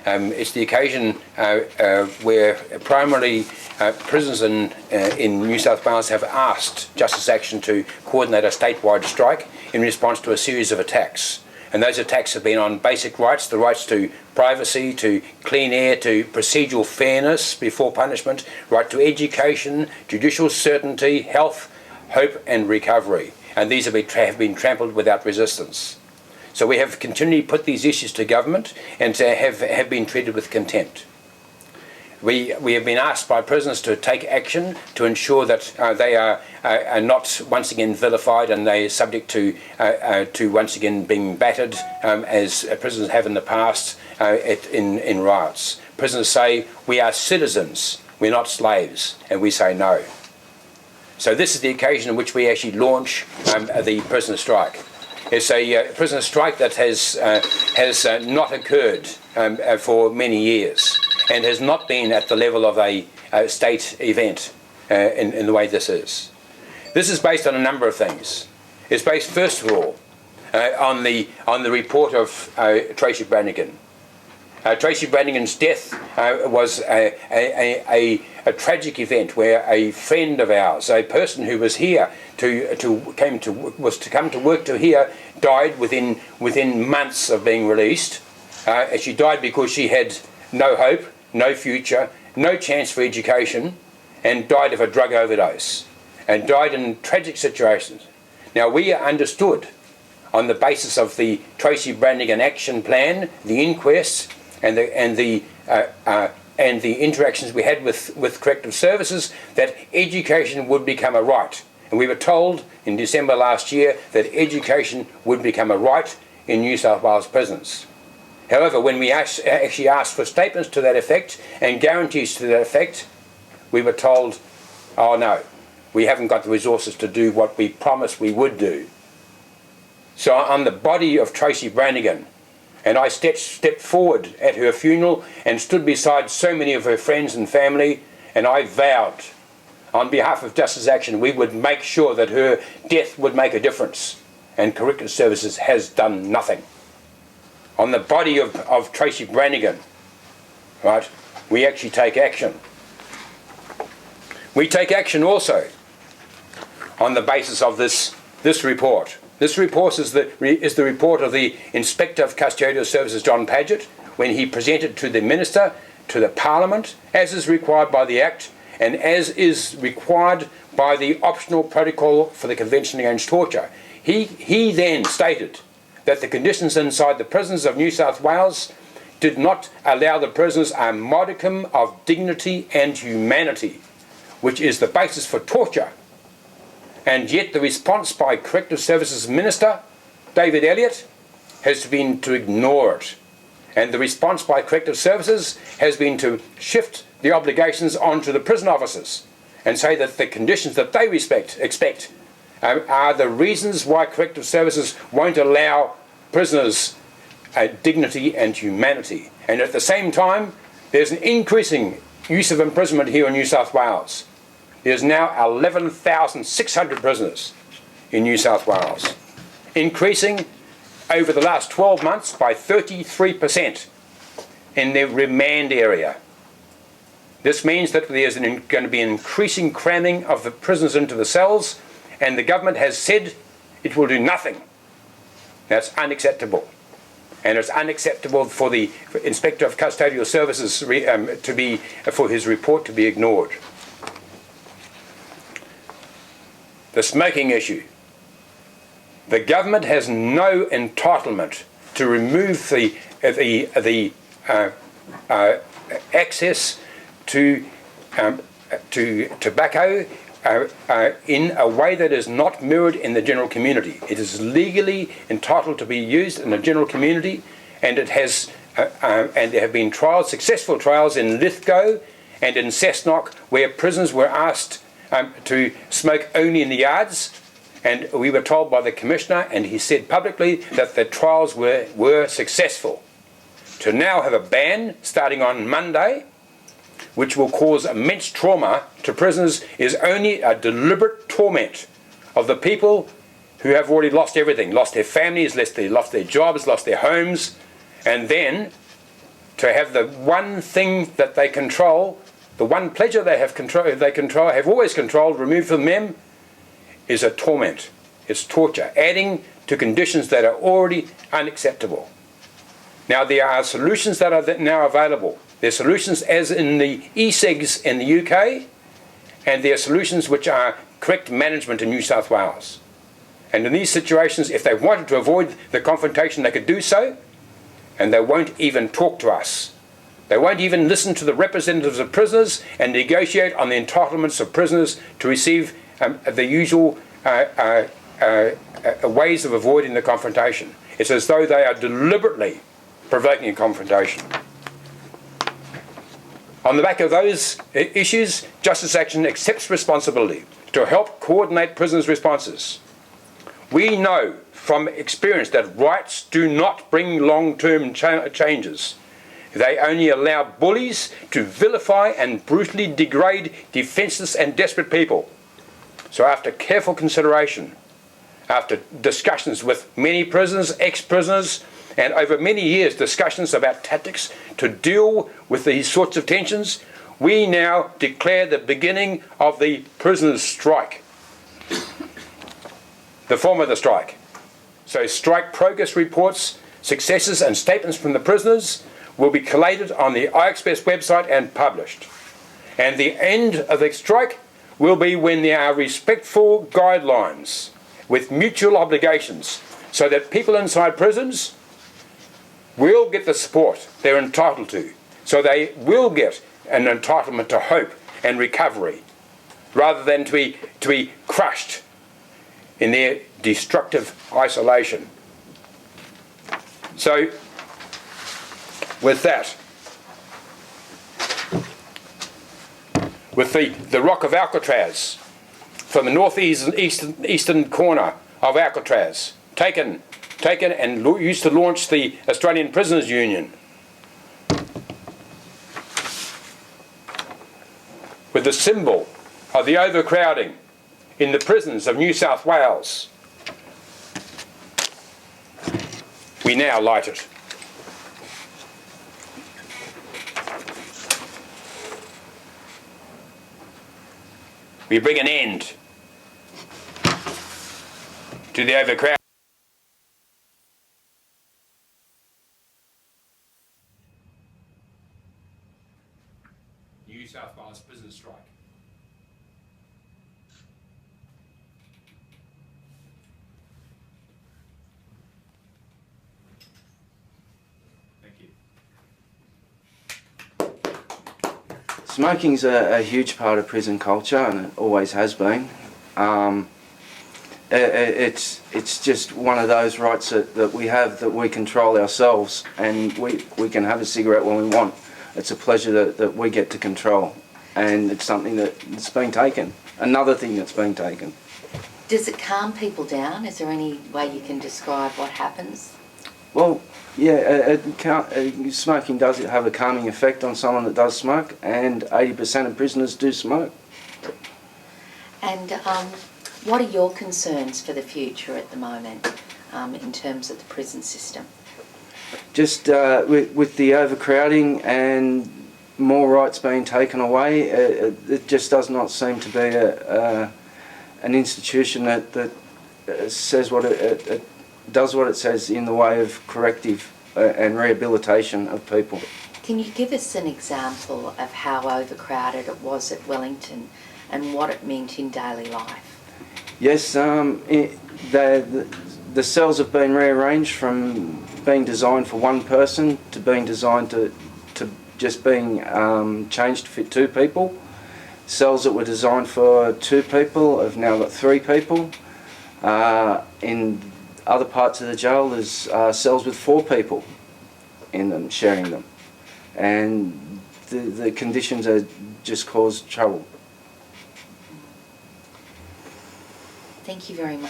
It's the occasion where primarily prisons in New South Wales have asked Justice Action to coordinate a statewide strike in response to a series of attacks. And those attacks have been on basic rights, the rights to privacy, to clean air, to procedural fairness before punishment, right to education, judicial certainty, health, hope and recovery. And these have been trampled without resistance. So we have continually put these issues to government and have been treated with contempt. We have been asked by prisoners to take action to ensure that they are not once again vilified and they are subject to once again being battered as prisoners have in the past in riots. Prisoners say, we are citizens, we're not slaves, and we say no. So this is the occasion in which we actually launch the prisoner strike. It's a prisoner strike that has not occurred for many years and has not been at the level of a state event in the way this is. This is based on a number of things. It's based, first of all, on the report of Tracy Branigan. Tracy Branigan's death was a tragic event where a friend of ours, a person who was here to come to work here, died within months of being released. She died because she had no hope, no future, no chance for education, and died of a drug overdose, and died in tragic situations. Now we understood, on the basis of the Tracy Branigan action plan, the inquests, and the interactions we had with corrective services, that education would become a right. And we were told in December last year that education would become a right in New South Wales prisons. However, when we actually asked for statements to that effect and guarantees to that effect, we were told, oh no, we haven't got the resources to do what we promised we would do. So on the body of Tracy Branigan, and I stepped forward at her funeral and stood beside so many of her friends and family, and I vowed, on behalf of Justice Action, we would make sure that her death would make a difference. And Corrective Services has done nothing. On the body of Tracy Branigan, right, we actually take action. We take action also on the basis of this report. This report is the report of the Inspector of Custodial Services, John Padgett, when he presented to the Minister, to the Parliament, as is required by the Act, and as is required by the optional protocol for the Convention Against Torture. He then stated that the conditions inside the prisons of New South Wales did not allow the prisoners a modicum of dignity and humanity, which is the basis for torture. And yet the response by Corrective Services Minister, David Elliott, has been to ignore it. And the response by Corrective Services has been to shift the obligations onto the prison officers and say that the conditions that they expect are the reasons why Corrective Services won't allow prisoners dignity and humanity. And at the same time, there's an increasing use of imprisonment here in New South Wales. There's now 11,600 prisoners in New South Wales, increasing over the last 12 months by 33% in the remand area. This means that there's going to be an increasing cramming of the prisoners into the cells, and the government has said it will do nothing. That's unacceptable. And it's unacceptable for the Inspector of Custodial Services for his report to be ignored. The smoking issue. The government has no entitlement to remove the access to tobacco in a way that is not mirrored in the general community. It is legally entitled to be used in the general community, and it has and there have been trials, successful trials in Lithgow and in Cessnock, where prisoners were asked to smoke only in the yards, and we were told by the Commissioner, and he said publicly, that the trials were successful. To now have a ban starting on Monday, which will cause immense trauma to prisoners, is only a deliberate torment of the people who have already lost everything, lost their families, lost their jobs, lost their homes, and then to have the one thing that they control, the one pleasure have always controlled, removed from them, is a torment. It's torture, adding to conditions that are already unacceptable. Now, there are solutions that are now available. There are solutions as in the e-cigs in the UK, and there are solutions which are correct management in New South Wales. And in these situations, if they wanted to avoid the confrontation, they could do so, and they won't even talk to us. They won't even listen to the representatives of prisoners and negotiate on the entitlements of prisoners to receive the usual ways of avoiding the confrontation. It's as though they are deliberately provoking a confrontation. On the back of those issues, Justice Action accepts responsibility to help coordinate prisoners' responses. We know from experience that rights do not bring long-term changes. They only allow bullies to vilify and brutally degrade defenceless and desperate people. So after careful consideration, after discussions with many prisoners, ex-prisoners, and over many years discussions about tactics to deal with these sorts of tensions, we now declare the beginning of the prisoners' strike. The form of the strike. So strike progress reports, successes and statements from the prisoners will be collated on the iExpress website and published. And the end of the strike will be when there are respectful guidelines with mutual obligations, so that people inside prisons will get the support they're entitled to. So they will get an entitlement to hope and recovery, rather than to be crushed in their destructive isolation. So, with that, with the Rock of Alcatraz from the northeastern corner of Alcatraz, taken and used to launch the Australian Prisoners Union, with the symbol of the overcrowding in the prisons of New South Wales, we now light it. We bring an end to the overcrowding. New South Wales prison strike. Thank you. Smoking's a huge part of prison culture, and it always has been. It's just one of those rights that we have, that we control ourselves, and we can have a cigarette when we want. It's a pleasure that we get to control, and it's something that's being taken. Another thing that's being taken. Does it calm people down? Is there any way you can describe what happens? Well, yeah, smoking does have a calming effect on someone that does smoke, and 80% of prisoners do smoke. And what are your concerns for the future at the moment in terms of the prison system? Just with the overcrowding and more rights being taken away, it just does not seem to be an institution that says what it does what it says in the way of corrective and rehabilitation of people. Can you give us an example of how overcrowded it was at Wellington and what it meant in daily life? Yes, the cells have been rearranged from being designed for one person to being designed to just being changed to fit two people. Cells that were designed for two people have now got three people. In other parts of the jail, there's cells with four people in them, sharing them. And the conditions are just cause trouble. Thank you very much.